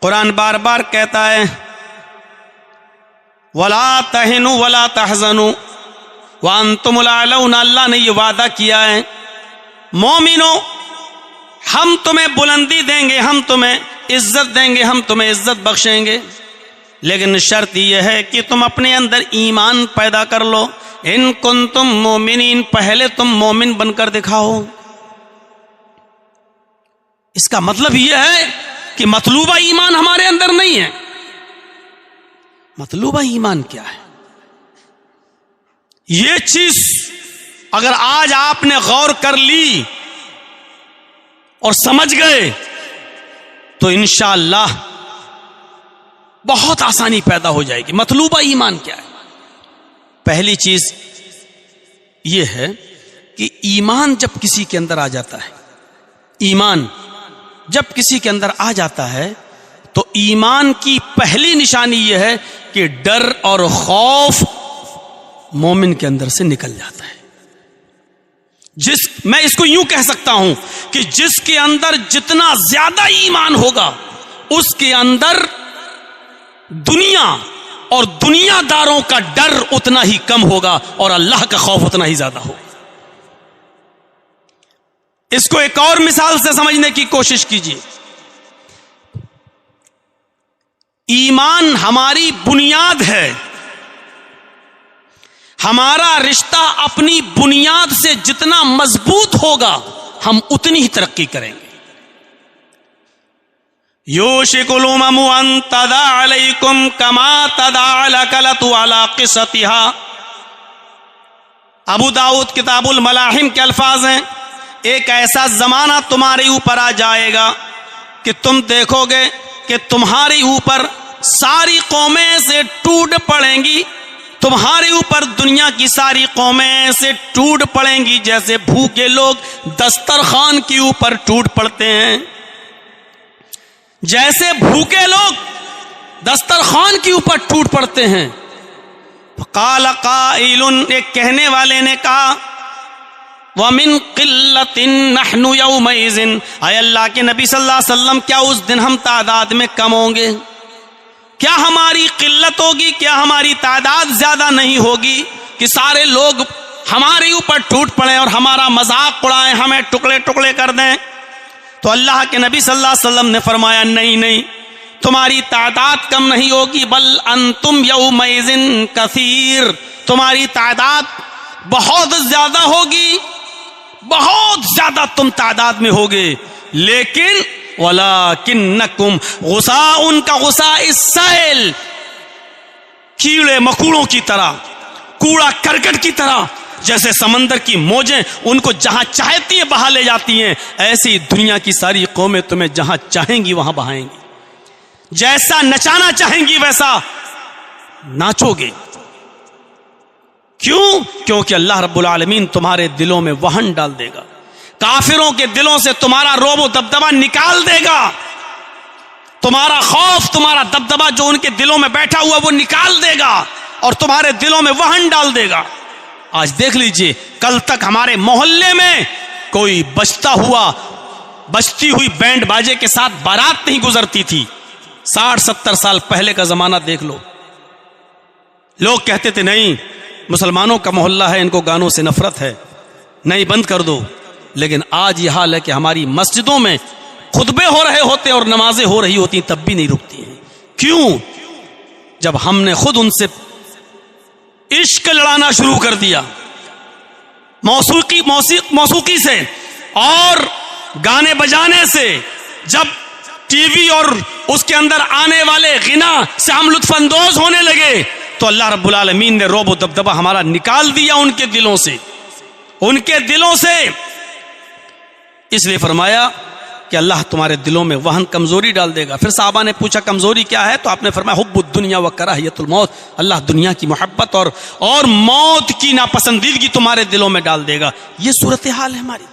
قرآن بار بار کہتا ہے وَلَا تَهِنُوا وَلَا تَحْزَنُوا وَأَنْتُمُ الْأَعْلَوْنَ، اللہ نے یہ وعدہ کیا ہے مومنو ہم تمہیں بلندی دیں گے، ہم تمہیں عزت دیں گے، ہم تمہیں عزت بخشیں گے، لیکن شرط یہ ہے کہ تم اپنے اندر ایمان پیدا کر لو۔ ان کنتم مومنین، پہلے تم مومن بن کر دکھاؤ۔ اس کا مطلب یہ ہے کہ مطلوبہ ایمان ہمارے اندر نہیں ہے۔ مطلوبہ ایمان کیا ہے؟ یہ چیز اگر آج آپ نے غور کر لی اور سمجھ گئے تو انشاءاللہ بہت آسانی پیدا ہو جائے گی۔ مطلوبہ ایمان کیا ہے؟ پہلی چیز یہ ہے کہ ایمان جب کسی کے اندر آ جاتا ہے، ایمان جب کسی کے اندر آ جاتا ہے تو ایمان کی پہلی نشانی یہ ہے کہ ڈر اور خوف مومن کے اندر سے نکل جاتا ہے۔ میں اس کو یوں کہہ سکتا ہوں کہ جس کے اندر جتنا زیادہ ایمان ہوگا اس کے اندر دنیا اور دنیا داروں کا ڈر اتنا ہی کم ہوگا اور اللہ کا خوف اتنا ہی زیادہ ہوگا۔ اس کو ایک اور مثال سے سمجھنے کی کوشش کیجیے۔ ایمان ہماری بنیاد ہے، ہمارا رشتہ اپنی بنیاد سے جتنا مضبوط ہوگا ہم اتنی ہی ترقی کریں گے۔ یوشک الامم ان تداع علیکم کما تداع الاکلۃ علی قصتها، ابو داؤد کتاب الملاحم کے الفاظ ہیں، ایک ایسا زمانہ تمہارے اوپر آ جائے گا کہ تم دیکھو گے کہ تمہارے اوپر ساری قومیں سے ٹوٹ پڑیں گی، تمہارے اوپر دنیا کی ساری قومیں سے ٹوٹ پڑیں گی جیسے بھوکے لوگ دسترخوان کے اوپر ٹوٹ پڑتے ہیں، جیسے بھوکے لوگ دسترخوان کے اوپر ٹوٹ پڑتے ہیں۔ قال قائل، ایک کہنے والے نے کہا وَمِن قِلَّةٍ نَحْنُ يَوْمَئِذٍ، اے اللہ کے نبی صلی اللہ علیہ وسلم کیا اس دن ہم تعداد میں کم ہوں گے؟ کیا ہماری قلت ہوگی؟ کیا ہماری تعداد زیادہ نہیں ہوگی کہ سارے لوگ ہمارے اوپر ٹوٹ پڑیں اور ہمارا مذاق اڑائیں، ہمیں ٹکڑے ٹکڑے کر دیں؟ تو اللہ کے نبی صلی اللہ علیہ وسلم نے فرمایا نہیں نہیں، تمہاری تعداد کم نہیں ہوگی، بل انتم یومئذ کثیر، تمہاری تعداد بہت زیادہ ہوگی، بہت زیادہ تم تعداد میں ہوگے، لیکن وَلَكِنَّكُمْ غُثَاءٌ كَغُثَاءِ السَّائِلِ، کیڑے مکوڑوں کی طرح، کوڑا کرکٹ کی طرح، جیسے سمندر کی موجیں ان کو جہاں چاہتی ہیں بہا لے جاتی ہیں، ایسی دنیا کی ساری قومیں تمہیں جہاں چاہیں گی وہاں بہائیں گی، جیسا نچانا چاہیں گی ویسا ناچو گے۔ کیوں؟ کیونکہ اللہ رب العالمین تمہارے دلوں میں وہن ڈال دے گا، کافروں کے دلوں سے تمہارا رعب و دبدبہ نکال دے گا، تمہارا خوف، تمہارا دبدبہ جو ان کے دلوں میں بیٹھا ہوا وہ نکال دے گا اور تمہارے دلوں میں وہن ڈال دے گا۔ آج دیکھ لیجئے، کل تک ہمارے محلے میں کوئی بجتی ہوئی بینڈ باجے کے ساتھ بارات نہیں گزرتی تھی۔ 60-70 سال پہلے کا زمانہ دیکھ لو، لوگ کہتے تھے نہیں مسلمانوں کا محلہ ہے، ان کو گانوں سے نفرت ہے، نہیں بند کر دو، لیکن آج یہ حال ہے کہ ہماری مسجدوں میں خطبے ہو رہے ہوتے اور نمازیں ہو رہی ہوتی تب بھی نہیں رکتی ہیں۔ کیوں؟ جب ہم نے خود ان سے عشق لڑانا شروع کر دیا، موسیقی سے اور گانے بجانے سے، جب ٹی وی اور اس کے اندر آنے والے غنا سے ہم لطف اندوز ہونے لگے تو اللہ رب العالمین نے رعب و دبدبہ ہمارا نکال دیا ان کے دلوں سے، ان کے دلوں سے۔ اس لیے فرمایا کہ اللہ تمہارے دلوں میں وہن کمزوری ڈال دے گا۔ پھر صحابہ نے پوچھا کمزوری کیا ہے؟ تو آپ نے فرمایا حب الدنیا و کراہیت الموت، اللہ دنیا کی محبت اور موت کی ناپسندیدگی تمہارے دلوں میں ڈال دے گا۔ یہ صورتحال ہے ہماری۔